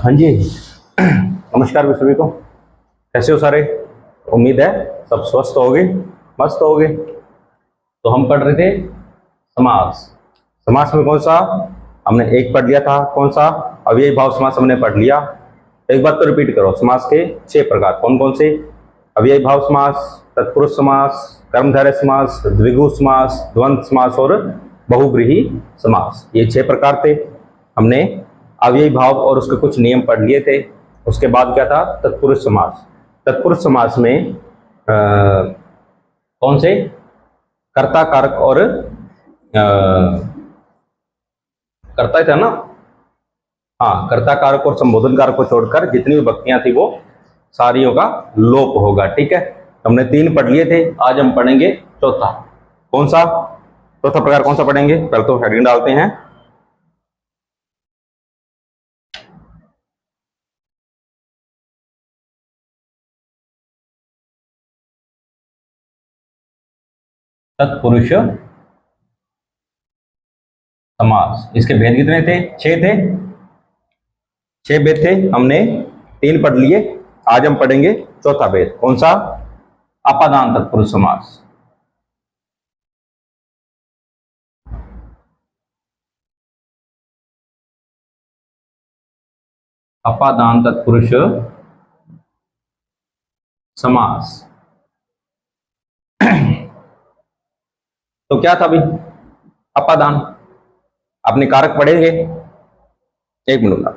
हाँ जी। नमस्कार भी सभी को। कैसे हो सारे? उम्मीद है सब स्वस्थ होगे, मस्त होगे। तो हम पढ़ रहे थे समास। समास में कौन सा? हमने एक पढ़ लिया था, कौन सा? अव्ययी भाव समास हमने पढ़ लिया। तो एक बात तो रिपीट करो, समास के 6 प्रकार कौन कौन से? अव्ययी भाव समास, तत्पुरुष समास, कर्मधारय समास, द्विगु समास, द्वंद्व समास और बहुव्रीहि समास। ये 6 प्रकार थे। हमने अव्ययी भाव और उसके कुछ नियम पढ़ लिए थे। उसके बाद क्या था? तत्पुरुष समास। तत्पुरुष समास में कौन से? कर्ता कारक और कर्ता ही था ना? हाँ, कर्ता कारक और संबोधन कारक को छोड़कर जितनी भी विभक्तियां थी वो सारियों का लोप होगा। ठीक है, हमने 3 पढ़ लिए थे, आज हम पढ़ेंगे चौथा। कौन सा चौथा प्रकार? कौन सा पढ़ेंगे? पहले तो हेडिंग डालते हैं। तत्पुरुष समास। इसके भेद कितने थे? 6 थे। 6 भेद थे, हमने 3 पढ़ लिए। आज हम पढ़ेंगे चौथा भेद। कौन सा? अपादान तत्पुरुष समास। अपादान तत्पुरुष समास। तो क्या था अभी? अपादान। अपने कारक पढ़ेंगे। एक मिनट ना।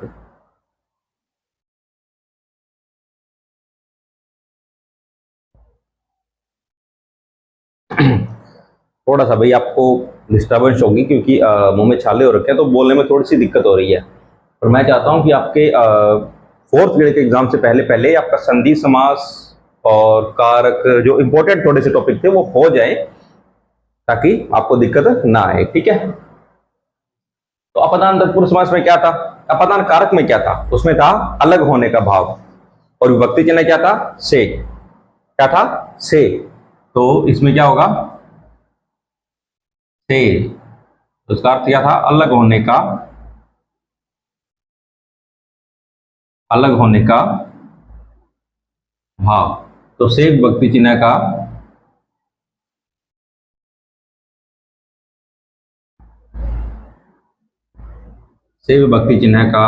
थोड़ा सा भाई आपको डिस्टर्बेंस होगी क्योंकि मुंह में छाले हो रखे हैं, तो बोलने में थोड़ी सी दिक्कत हो रही है। और मैं चाहता हूं कि आपके 4th ग्रेड के एग्जाम से पहले पहले आपका संधि समास और कारक जो इंपॉर्टेंट थोड़े से टॉपिक थे वो हो जाए, ताकि आपको दिक्कत ना आए। ठीक है, तो अपादान तत्पुरुष समास में क्या था? अपादान कारक में क्या था? उसमें था अलग होने का भाव, और विभक्ति चिन्ह क्या था? से। क्या था? से। तो इसमें क्या होगा? से। तो इसका अर्थ क्या था? अलग होने का, अलग होने का भाव। तो से विभक्ति चिन्ह का से विभक्ति चिन्ह का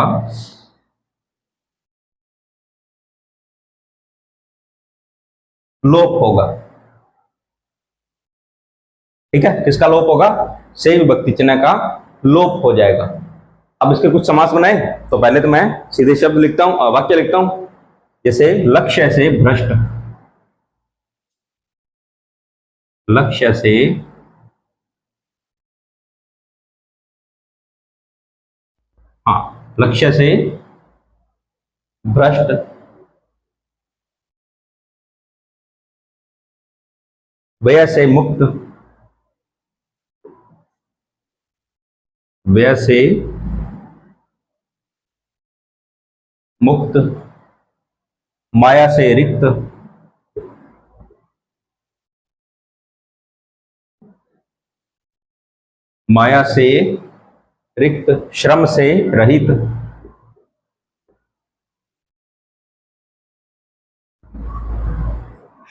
लोप होगा। ठीक है, किसका लोप होगा? से विभक्ति चिन्ह का लोप हो जाएगा। अब इसके कुछ समास बनाए। तो पहले तो मैं सीधे शब्द लिखता हूं, वाक्य लिखता हूं। जैसे लक्ष्य से भ्रष्ट। लक्ष्य से हाँ, लक्ष्य से भ्रष्ट। व्यय से मुक्त। व्यय से मुक्त। माया से रिक्त। माया से रिक्त। श्रम से रहित।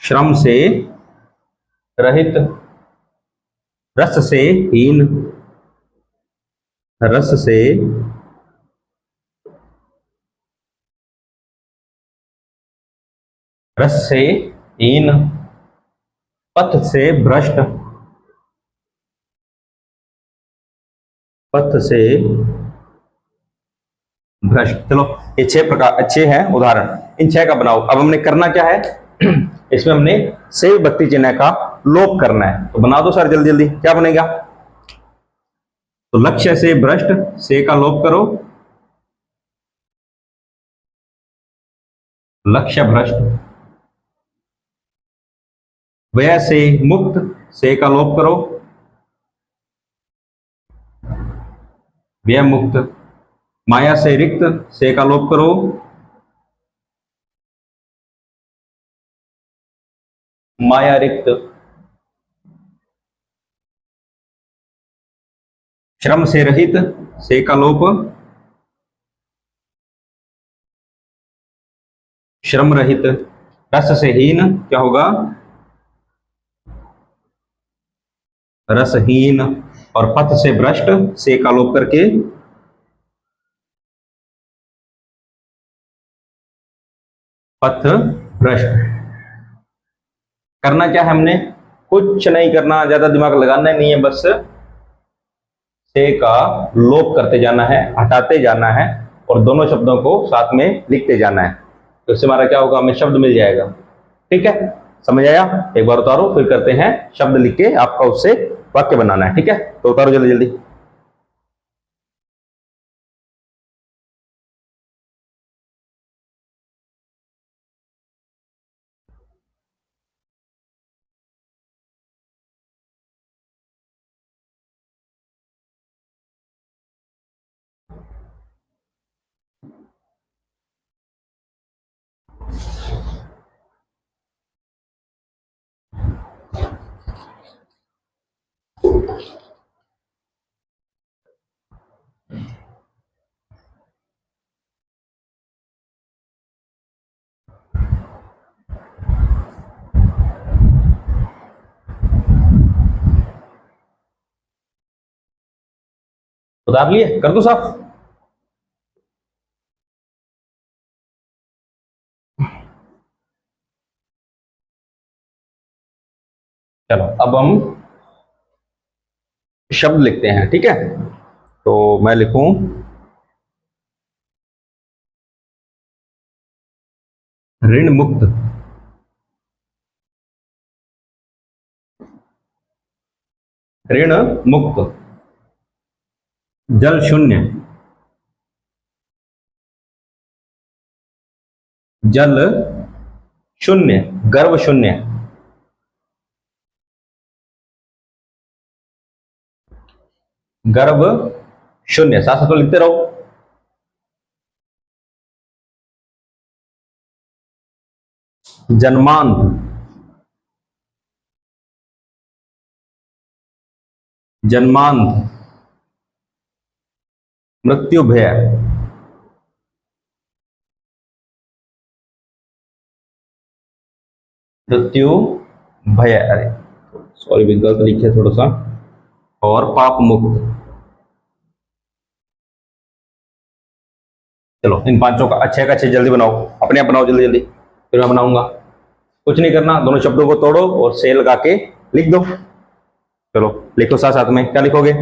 श्रम से रहित। रस से हीन। रस से रस से हीन। पथ से भ्रष्ट। पथ से भ्रष्ट। चलो, ये 6 प्रकार अच्छे हैं उदाहरण, इन 6 का बनाओ। अब हमने करना क्या है? इसमें हमने से विभक्ति चिन्ह का लोप करना है। तो बना दो सर जल्दी जल्दी। क्या बनेगा? तो लक्ष्य से भ्रष्ट, से का लोप करो। लक्ष्य भ्रष्ट। व्यय से मुक्त, से का लोप करो। व्यय मुक्त। माया से रिक्त, से का लोप करो। माया रिक्त। श्रम से रहित, से का लोप। श्रम रहित, रस से हीन क्या होगा, रसहीन, और पथ से भ्रष्ट, से का लोप करके पथ भ्रष्ट। करना क्या है हमने, कुछ नहीं करना, ज्यादा दिमाग लगाना ही नहीं है, बस से का लोप करते जाना है, हटाते जाना है, और दोनों शब्दों को साथ में लिखते जाना है। तो इससे हमारा क्या होगा, हमें शब्द मिल जाएगा। ठीक है, समझ आया? एक बार उतारो, फिर करते हैं शब्द लिख के आपका उससे वाक्य बनाना है। ठीक है, तो उतारो जल्दी जल्दी। उतार लिए, कर दो साफ। चलो अब हम शब्द लिखते हैं। ठीक है, तो मैं लिखूं ऋण मुक्त, ऋण मुक्त, जल शून्य, जल शून्य, गर्भ शून्य, गर्भ शून्य, साथ साथ तो लिखते रहो। जन्मांध, जन्मांध, मृत्यु भय, मृत्यु भय, अरे सॉरी भी गलत लिखे थोड़ा सा, और पाप मुक्त। चलो इन पांचों का अच्छे का अच्छे जल्दी बनाओ, अपने आप बनाओ जल्दी जल्दी, फिर मैं बनाऊंगा। कुछ नहीं करना, दोनों शब्दों को तोड़ो और से लगा के लिख दो। चलो लिखो साथ साथ में, क्या लिखोगे,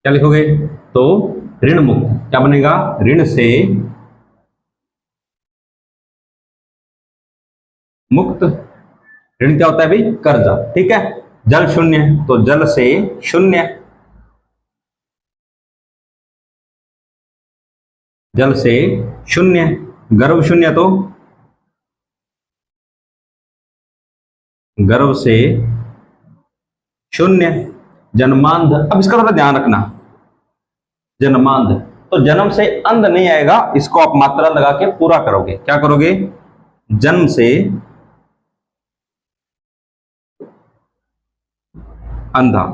क्या लिखोगे? तो ऋण मुक्त क्या बनेगा, ऋण से मुक्त। ऋण क्या होता है भाई, कर्जा। ठीक है, जल शून्य, तो जल से शून्य, जल से शून्य, गर्भ शून्य, तो गर्भ से शून्य, जन्मांध। अब इसका थोड़ा ध्यान रखना, जन्मांध, तो जन्म से अंध नहीं आएगा, इसको आप मात्रा लगा के पूरा करोगे। क्या करोगे, जन्म से अंधा।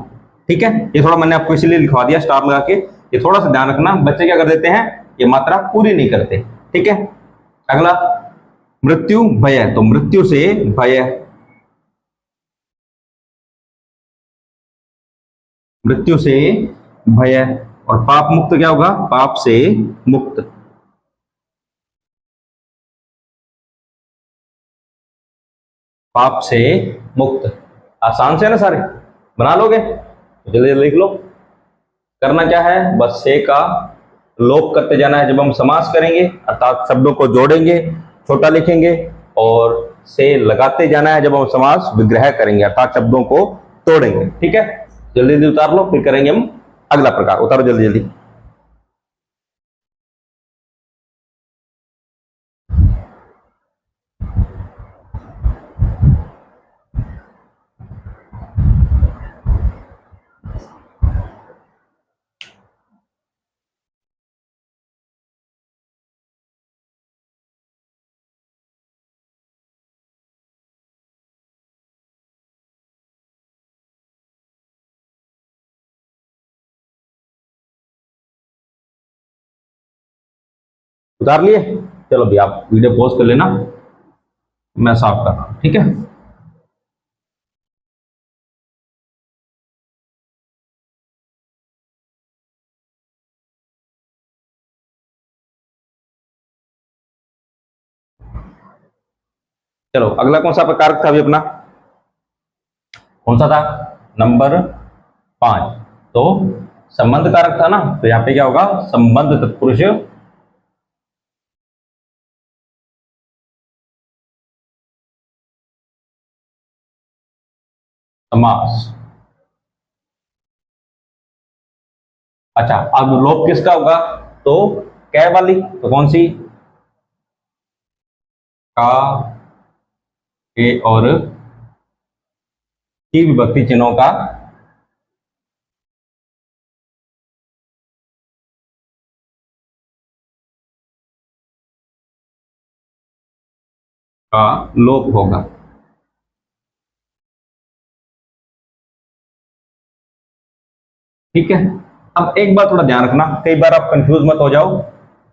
ठीक है, ये थोड़ा मैंने आपको इसीलिए लिखवा दिया स्टार लगा के, ये थोड़ा सा ध्यान रखना, बच्चे क्या कर देते हैं, ये मात्रा पूरी नहीं करते। ठीक है, अगला मृत्यु भय, तो मृत्यु से भय, मृत्यु से भय, और पाप मुक्त क्या होगा, पाप से मुक्त, पाप से मुक्त। आसान से है ना सारे, बना लोगे तो जल्दी जल्दी लिख लो। करना क्या है, बस से का लोप करते जाना है जब हम समास करेंगे, अर्थात शब्दों को जोड़ेंगे, छोटा लिखेंगे, और से लगाते जाना है जब हम समास विग्रह करेंगे, अर्थात शब्दों को तोड़ेंगे। ठीक है, जल्दी जल्दी उतार लो, फिर करेंगे हम अगला प्रकार। उतारो जल्दी जल्दी। उतार लिए? चलो भी आप वीडियो पॉज कर लेना, मैं साफ कर रहा हूं, ठीक है। चलो अगला कौन सा कारक था अभी अपना, कौन सा था? नंबर 5। तो संबंध कारक था ना, तो यहां पे क्या होगा? संबंध तत्पुरुष समास। अच्छा, अब लोप किसका होगा? तो कै वाली, तो कौन सी? का, के और की विभक्ति चिन्हों का का लोप होगा। ठीक है। अब एक बात थोड़ा ध्यान रखना, कई बार आप कंफ्यूज मत हो जाओ।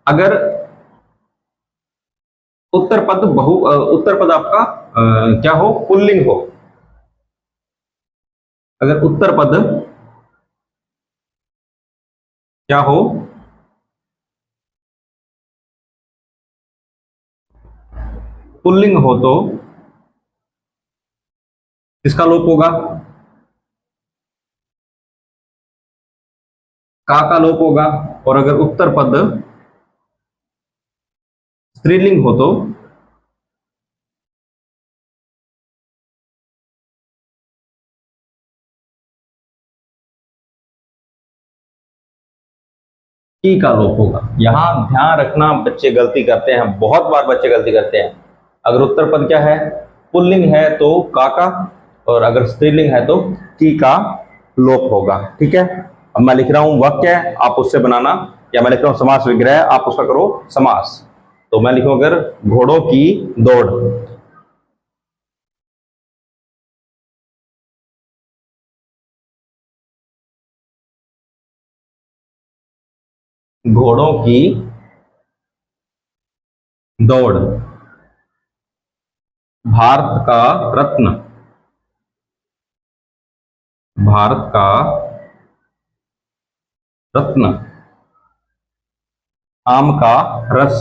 अगर उत्तर पद उत्तर पद आपका क्या हो? पुल्लिंग हो। अगर उत्तर पद क्या हो? पुल्लिंग हो तो किसका लोप होगा? का लोप होगा। और अगर उत्तर पद स्त्रीलिंग हो तो की का लोप होगा। यहां ध्यान रखना, बच्चे गलती करते हैं, बहुत बार बच्चे गलती करते हैं। अगर उत्तर पद क्या है? पुल्लिंग है तो का, और अगर स्त्रीलिंग है तो की का लोप होगा। ठीक है। अब मैं लिख रहा हूं वाक्य, आप उससे बनाना, या मैं लिख रहा हूं समास विग्रह, आप उसका करो समास। तो मैं लिखूं अगर घोड़ों की दौड़, घोड़ों की दौड़ भारत का रत्न, भारत का रत्न आम का रस,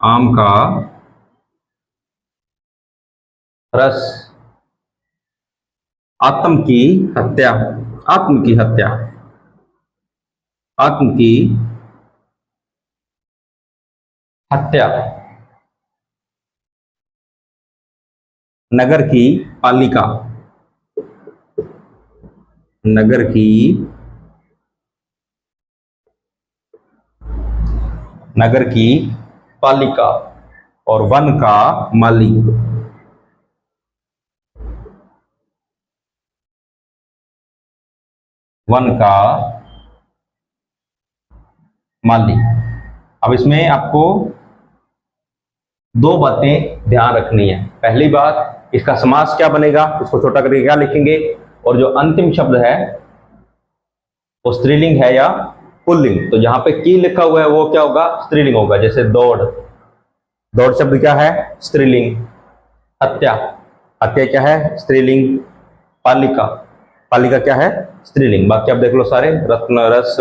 आम का रस आत्म की हत्या, आत्म की हत्या, आत्म की हत्या, नगर की पालिका, नगर की, नगर की पालिका, और वन का माली, वन का माली। अब इसमें आपको दो बातें ध्यान रखनी है। पहली बात, इसका समास क्या बनेगा, इसको छोटा करके क्या लिखेंगे, और जो अंतिम शब्द है वो स्त्रीलिंग है या पुल्लिंग। तो जहां पे की लिखा हुआ है वो क्या होगा? स्त्रीलिंग होगा। जैसे दौड़, दौड़ शब्द क्या है? स्त्रीलिंग। हत्या, हत्या क्या है? स्त्रीलिंग। पालिका, पालिका क्या है? स्त्रीलिंग। बाकी आप देख लो सारे, रत्न, रस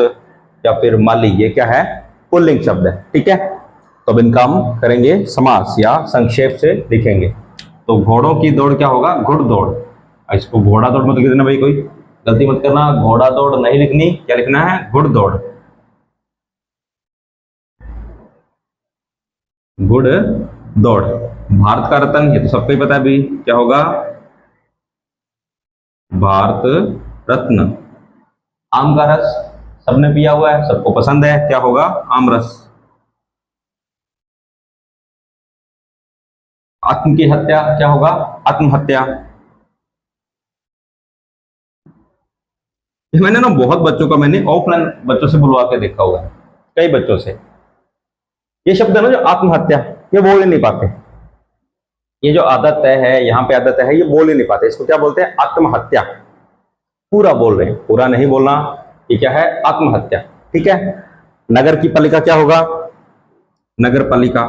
या फिर माली, ये क्या है? पुल्लिंग शब्द है। ठीक है। तो अब इनका हम करेंगे समास या संक्षेप से लिखेंगे। तो घोड़ों की दौड़ क्या होगा? घुड़दौड़। इसको घोड़ा दौड़ मत लिख देना भाई, कोई गलती मत करना, घोड़ा दौड़ नहीं लिखनी, क्या लिखना है? घुड़दौड़, गुड़ दौड़। भारत का रत्न, ये तो सबको ही पता है भी, क्या होगा? भारत रत्न। आम का रस सबने पिया हुआ है, सबको पसंद है, क्या होगा? आम रस। आत्म की हत्या क्या होगा? आत्महत्या। मैंने ना बहुत बच्चों का, मैंने ऑफलाइन बच्चों से बुलवा के देखा हुआ है, कई बच्चों से। ये शब्द है ना जो आत्महत्या, ये बोल ही नहीं पाते। ये जो आदत है, यहाँ पे आदत है, ये बोल ही नहीं पाते। इसको क्या बोलते हैं? आत्महत्या। पूरा बोल रहे हैं, पूरा नहीं बोलना, ये क्या है? आत्महत्या। ठीक है। नगर की पालिका क्या होगा? नगर पालिका।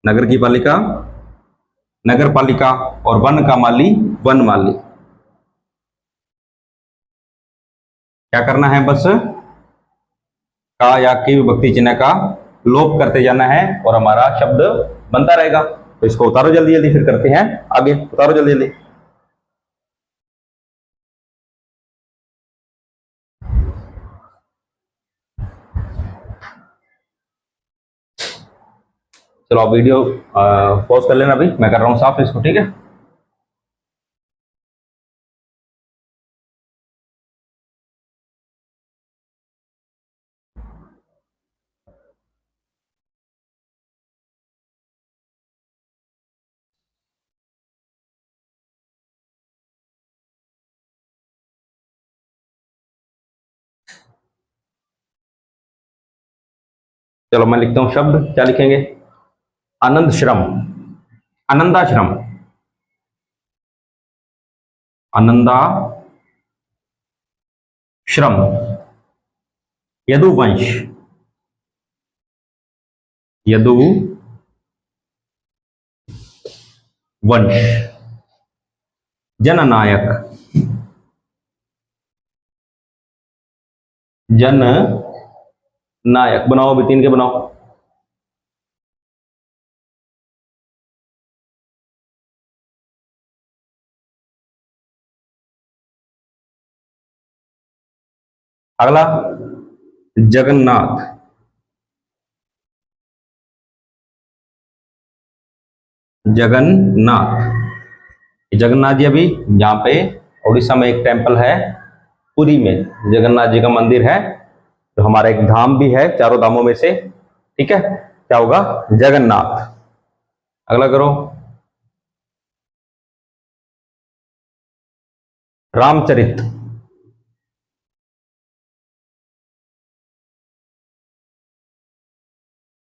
नगर की पालिका नगर पालिका। और वन का माली वन माली। क्या करना है? बस का या की विभक्ति चिन्ह का लोप करते जाना है और हमारा शब्द बनता रहेगा। तो इसको उतारो जल्दी जल्दी, फिर करते हैं आगे। उतारो जल्दी जल्दी। चलो आप वीडियो पॉज कर लेना, अभी मैं कर रहा हूं साफ इसको। ठीक है। चलो मैं लिखता हूं शब्द। क्या लिखेंगे? आनंद श्रम। आनंदाश्रम। आनंदा श्रम। यदुवंश। यदु वंश। जननायक। जन नायक। बनाओ अभी, तीन के बनाओ। अगला जगन्नाथ। जगन्नाथ। जगन्नाथ जी अभी यहाँ पे उड़ीसा में एक टेम्पल है, पुरी में जगन्नाथ जी का मंदिर है, जो हमारा एक धाम भी है चारों धामों में से। ठीक है। क्या होगा? जगन्नाथ। अगला करो। रामचरित।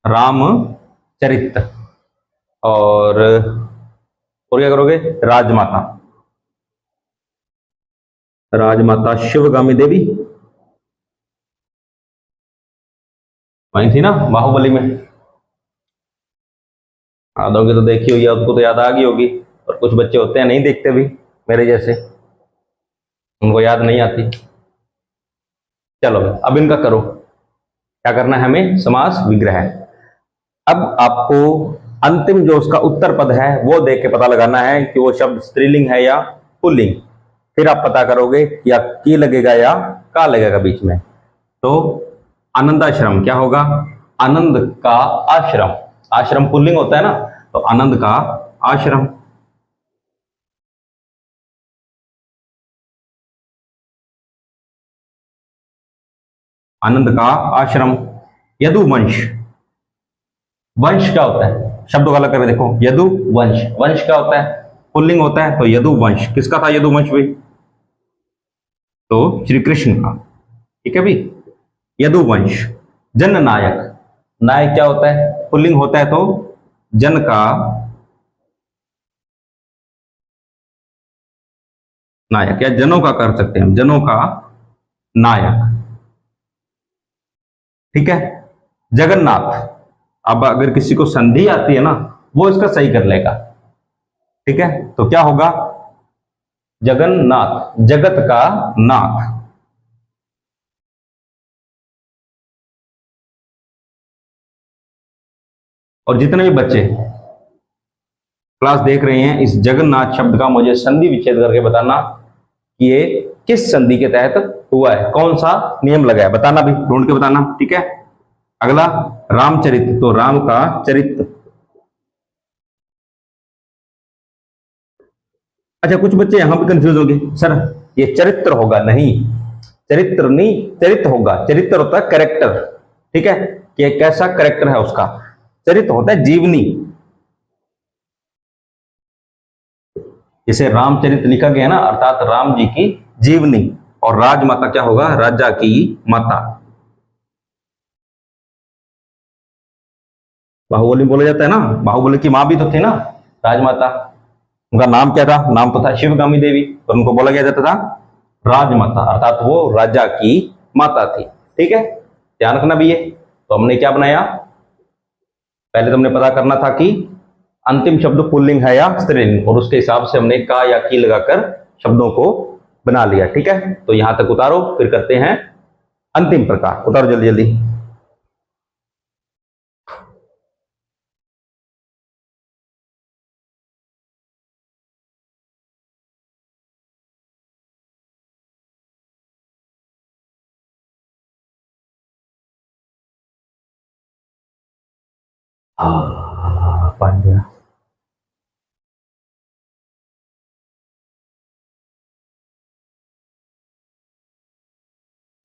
रामचरित। और क्या करोगे? राजमाता। राजमाता शिवगामी देवी। वही थी ना बाहुबली में। आदों की तो देखी हुई है, उसको तो याद आ गई होगी। और कुछ बच्चे होते हैं नहीं देखते भी, मेरे जैसे, उनको याद नहीं आती। चलो अब इनका करो। क्या करना है हमें? समास विग्रह। अब आपको अंतिम जो उसका उत्तर पद है वो देख के पता लगाना है कि वो शब्द स्त्रीलिंग है या पुल्लिंग। फिर आप पता करोगे या की लगेगा या का लगेगा बीच में। तो आनंदाश्रम क्या होगा? आनंद का आश्रम। आश्रम पुल्लिंग होता है ना, तो आनंद का आश्रम। आनंद का आश्रम। यदुवंश। वंश क्या होता है? शब्दों का अलग करके देखो। यदु वंश। वंश क्या होता है? पुल्लिंग होता है। तो यदुवंश किसका था? यदुवंश भी तो श्री कृष्ण का। ठीक है भी। यदुवंश। जननायक। नायक क्या होता है? पुल्लिंग होता है, तो जन का नायक, या जनों का कर सकते हैं, जनों का नायक। ठीक है। जगन्नाथ। अब अगर किसी को संधि आती है ना, वो इसका सही कर लेगा। ठीक है। तो क्या होगा? जगन्नाथ, जगत का नाथ। और जितने भी बच्चे क्लास देख रहे हैं, इस जगन्नाथ शब्द का मुझे संधि विच्छेद करके बताना कि ये किस संधि के तहत हुआ है, कौन सा नियम लगा है, बताना भी, ढूंढ के बताना। ठीक है। अगला रामचरित। तो राम का चरित्र। अच्छा, कुछ बच्चे यहां भी कंफ्यूज होंगे, सर ये चरित्र होगा? नहीं, चरित्र नहीं, चरित्र होगा। चरित्र होता है कैरेक्टर। ठीक है, कि एक कैसा कैरेक्टर है उसका। चरित्र होता है जीवनी। जिसे रामचरित लिखा गया ना, अर्थात राम जी की जीवनी। और राजमाता क्या होगा? राजा की माता। बाहुबली बोला जाता है ना, बाहुबली की मां भी तो थी ना राजमाता। उनका नाम क्या था? नाम तो था शिवगामी देवी, और उनको बोला गया जाता था राजमाता, अर्थात वो राजा की माता थी। ठीक है, ध्यान रखना भी है। तो हमने क्या बनाया, पहले तो हमने पता करना था कि अंतिम शब्द पुल्लिंग है या स्त्रीलिंग, और उसके हिसाब से हमने का या की लगाकर शब्दों को बना लिया। ठीक है, तो यहां तक उतारो, फिर करते हैं अंतिम प्रकार। उतारो जल्दी जल्दी। पांड्या,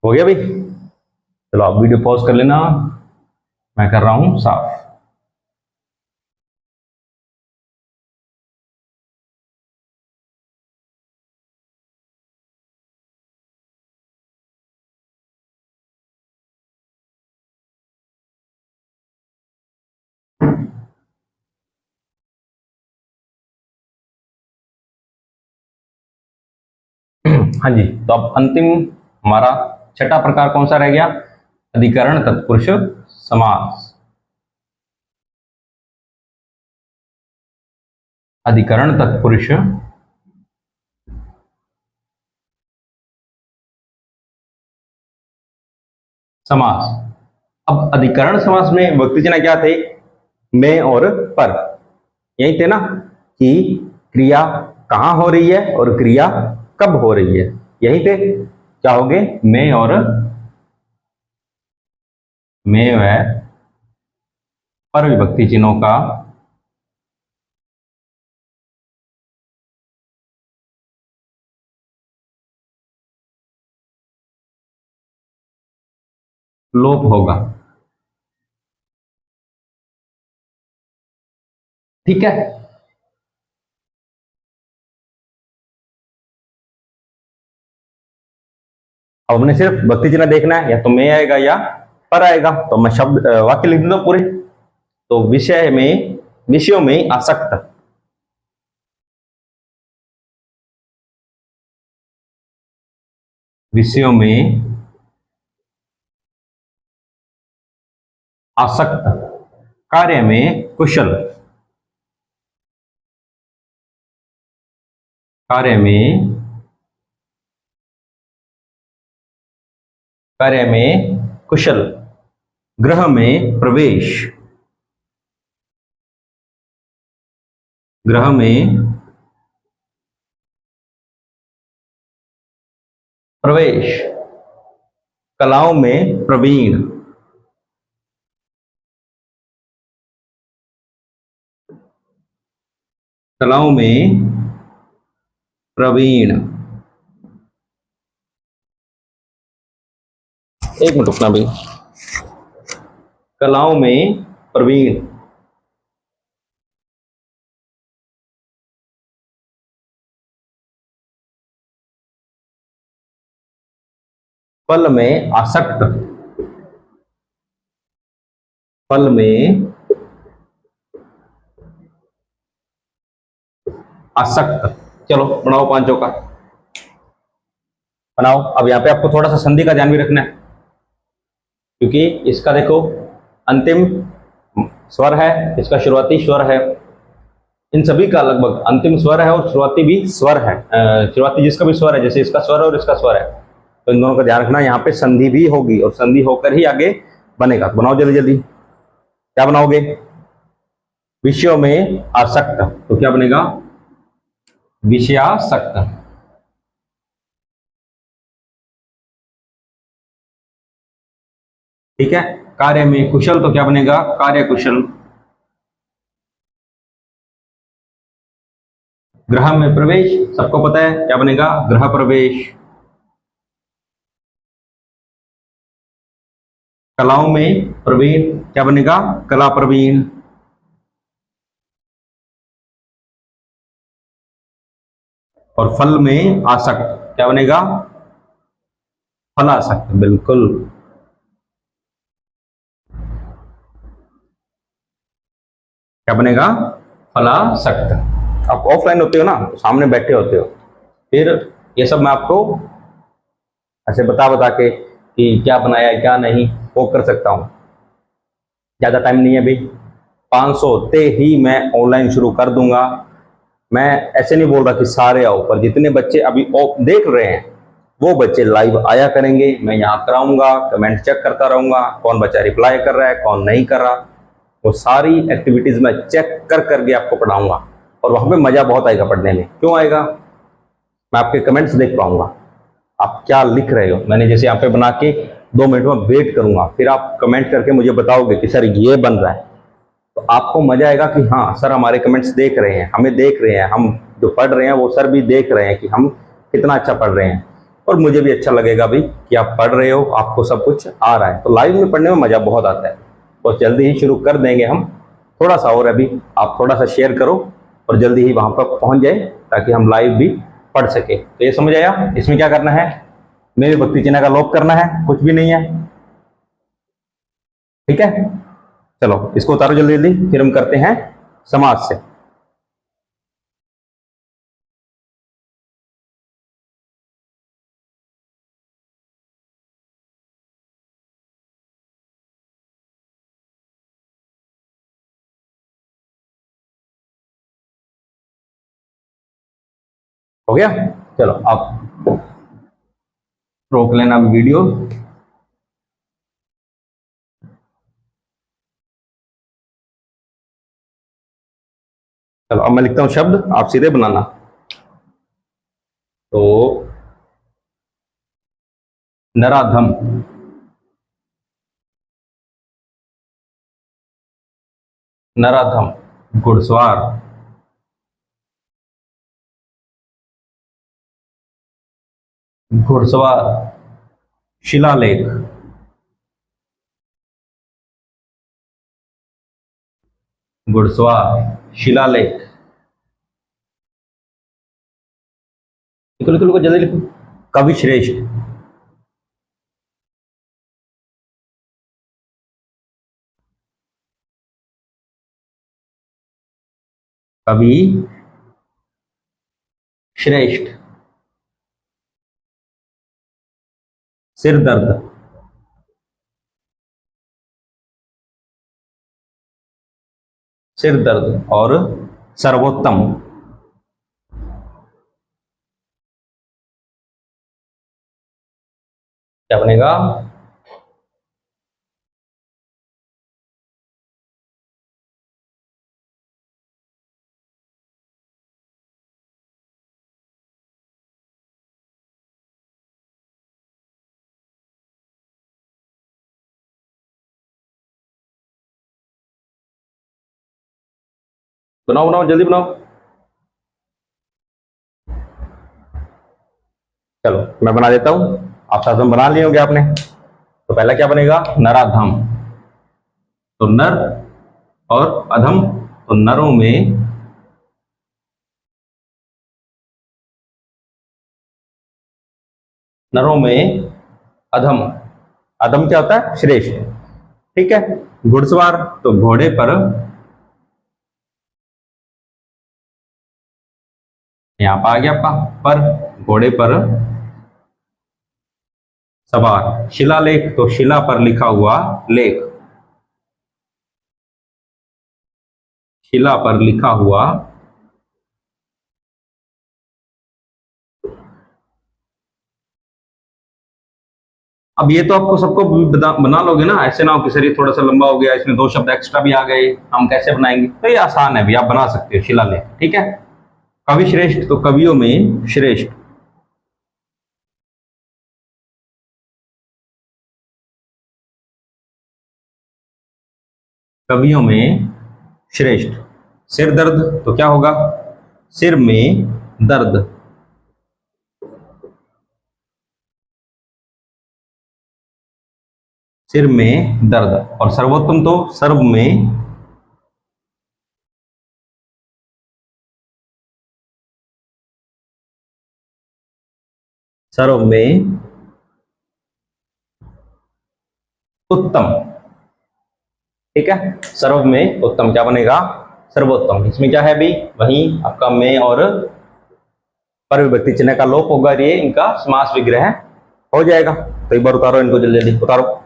हो गया भाई। चलो आप वीडियो पॉज कर लेना, मैं कर रहा हूं साफ। हाँ जी, तो अब अंतिम हमारा छठा प्रकार कौन सा रह गया, अधिकरण तत्पुरुष समास। अधिकरण तत्पुरुष समास। अब अधिकरण समास में विभक्ति चिन्ह क्या थे, में और पर, यही थे ना, कि क्रिया कहां हो रही है और क्रिया कब हो रही है, यही थे। क्या हो गए, में व पर विभक्ति चिन्हों का लोप होगा। ठीक है, अब हमने सिर्फ विभक्ति चिन्ह देखना है, या तो में आएगा या पर आएगा। तो मैं शब्द वाक्य लिख दूं पूरे। तो विषयों में आसक्त, विषयों में आसक्त, कार्य में कुशल, कार्य में कुशल, गृह में प्रवेश, गृह में प्रवेश, कलाओं में प्रवीण, कलाओं में प्रवीण। एक मिनट रुकना भाई, कलाओं में प्रवीण, फल में आसक्त, फल में आसक्त। चलो बनाओ पांचों का, बनाओ। अब यहाँ पे आपको थोड़ा सा संधि का ध्यान भी रखना है, क्योंकि इसका देखो अंतिम स्वर है, इसका शुरुआती स्वर है, इन सभी का लगभग अंतिम स्वर है और शुरुआती भी स्वर है। शुरुआती जिसका भी स्वर है, जैसे इसका स्वर है और इसका स्वर है, तो इन दोनों का ध्यान रखना। यहाँ पे संधि भी होगी और संधि होकर ही आगे बनेगा। तो बनाओ जल्दी जल्दी, क्या बनाओगे, विषयों में आसक्त, तो क्या बनेगा, विषयासक्त। ठीक है, कार्य में कुशल, तो क्या बनेगा, कार्य कुशल। गृह में प्रवेश, सबको पता है क्या बनेगा, गृह प्रवेश। कलाओं में प्रवीण, क्या बनेगा, कला प्रवीण। और फल में आसक्त, क्या बनेगा, फलासक्त। बिल्कुल, क्या बनेगा, फलासक्त। आप ऑफलाइन होते हो ना, तो सामने बैठे होते हो, फिर ये सब मैं आपको ऐसे बता बता के कि क्या बनाया है क्या नहीं, वो कर सकता हूँ। ज़्यादा टाइम नहीं है अभी, 500 होते ही मैं ऑनलाइन शुरू कर दूंगा। मैं ऐसे नहीं बोल रहा कि सारे आओ, पर जितने बच्चे अभी देख रहे हैं वो बच्चे लाइव आया करेंगे, मैं यहाँ कराऊंगा, कमेंट चेक करता रहूंगा, कौन बच्चा रिप्लाई कर रहा है कौन नहीं कर रहा, वो सारी एक्टिविटीज़ मैं चेक कर करके आपको पढ़ाऊंगा। और वहाँ पे मज़ा बहुत आएगा पढ़ने में। क्यों आएगा? मैं आपके कमेंट्स देख पाऊंगा, आप क्या लिख रहे हो। मैंने जैसे यहाँ पे बना के 2 मिनट में वेट करूंगा, फिर आप कमेंट करके मुझे बताओगे कि सर ये बन रहा है, तो आपको मजा आएगा कि हाँ सर हमारे कमेंट्स देख रहे हैं, हमें देख रहे हैं, हम जो पढ़ रहे हैं वो सर भी देख रहे हैं कि हम कितना अच्छा पढ़ रहे हैं। और मुझे भी अच्छा लगेगा भी कि आप पढ़ रहे हो, आपको सब कुछ आ रहा है। तो लाइव में पढ़ने में मज़ा बहुत आता है। और जल्दी ही शुरू कर देंगे हम, थोड़ा सा और अभी आप थोड़ा सा शेयर करो और जल्दी ही वहाँ पर पहुँच जाए ताकि हम लाइव भी पढ़ सके। तो ये समझ आया? इसमें क्या करना है, मेरी भक्ति चिन्ह का लॉक करना है, कुछ भी नहीं है। ठीक है, चलो इसको उतारो जल्दी जल्दी, फिर हम करते हैं समाज से। हो गया? चलो आप रोक लेना वीडियो। चलो अब मैं लिखता हूं शब्द, आप सीधे बनाना। तो नराधम, नराधम, घुड़सवार, घुड़सवार, शिलालेख, घुड़सवार, शिलालेख। लिखो लिखो लिखो जल्दी लिखो। कवि श्रेष्ठ, कवि श्रेष्ठ, सिर दर्द, सिर दर्द और सर्वोत्तम। क्या बनेगा? बनाओ बनाओ जल्दी बनाओ। चलो मैं बना देता हूं, आप साथ में बना लिए होंगे आपने। तो पहला क्या बनेगा? नराधम। तो नर और अधम, तो नरों में, नरों में अधम। अधम क्या होता है? श्रेष्ठ। ठीक है। घुड़सवार, तो घोड़े पर, यहां पर आ गया आपका पर, घोड़े पर सवार। शिलालेख, तो शिला पर लिखा हुआ लेख, शिला पर लिखा हुआ। अब ये तो आपको सबको बना लोगे ना, ऐसे ना हो कि सर ये थोड़ा सा लंबा हो गया, इसमें 2 शब्द एक्स्ट्रा भी आ गए, हम कैसे बनाएंगे? तो ये आसान है भी, आप बना सकते हो शिलालेख। ठीक है। कवि श्रेष्ठ, तो कवियों में श्रेष्ठ, कवियों में श्रेष्ठ। सिर दर्द, तो क्या होगा? सिर में दर्द, सिर में दर्द। और सर्वोत्तम, तो सर्व में, सर्व में उत्तम। ठीक है। सर्व में उत्तम क्या बनेगा? सर्वोत्तम। इसमें क्या है भी, वही आपका में और पर विभक्ति चिन्ह का लोप होगा, ये इनका समास विग्रह हो जाएगा। तो एक बार उतारो इनको, जल्दी जल्दी उतारो।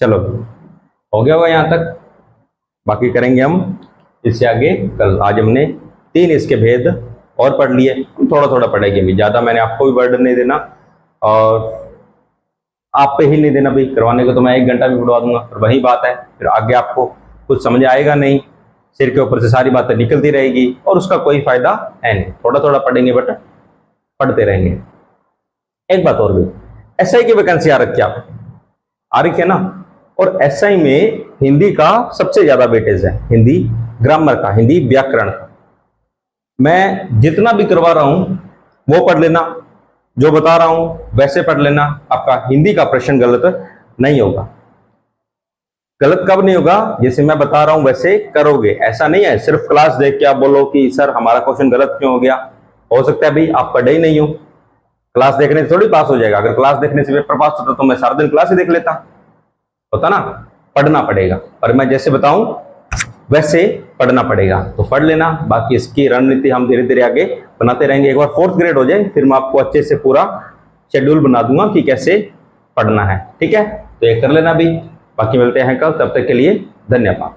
चलो हो गया होगा यहाँ तक, बाकी करेंगे हम इससे आगे कल। आज हमने 3 इसके भेद और पढ़ लिए, थोड़ा थोड़ा पढ़ेंगे भी, ज़्यादा मैंने आपको भी बर्डन नहीं देना और आप पे ही नहीं देना भाई। करवाने को तो मैं 1 घंटा भी पढ़वा दूंगा, पर वही बात है, फिर आगे आपको कुछ समझ आएगा नहीं, सिर के ऊपर से सारी बातें निकलती रहेगी और उसका कोई फायदा है नहीं। थोड़ा थोड़ा पढ़ेंगे बट पढ़ते रहेंगे। एक बात और भी, एसआई की वैकेंसी आ रखी है, आप आ रखी है ना, और एसआई में हिंदी का सबसे ज्यादा वेटेज है, हिंदी ग्रामर का, हिंदी व्याकरण का। मैं जितना भी करवा रहा हूं वो पढ़ लेना, जो बता रहा हूं वैसे पढ़ लेना, आपका हिंदी का प्रश्न गलत नहीं होगा। गलत कब नहीं होगा, जैसे मैं बता रहा हूं वैसे करोगे, ऐसा नहीं है सिर्फ क्लास देख के आप बोलो कि सर हमारा क्वेश्चन गलत क्यों हो गया। हो सकता है भाई आप पढ़े ही नहीं हो, क्लास देखने से थोड़ी पास हो जाएगा। अगर क्लास देखने से पेपर पास होता तो मैं सारा दिन क्लास ही देख लेता, होता ना। पढ़ना पड़ेगा, और मैं जैसे बताऊं वैसे पढ़ना पड़ेगा, तो पढ़ लेना। बाकी इसकी रणनीति हम धीरे धीरे आगे बनाते रहेंगे। एक बार 4th ग्रेड हो जाए फिर मैं आपको अच्छे से पूरा शेड्यूल बना दूंगा कि कैसे पढ़ना है, ठीक है। तो ये कर लेना भी, बाकी मिलते हैं कल, तब तक के लिए धन्यवाद।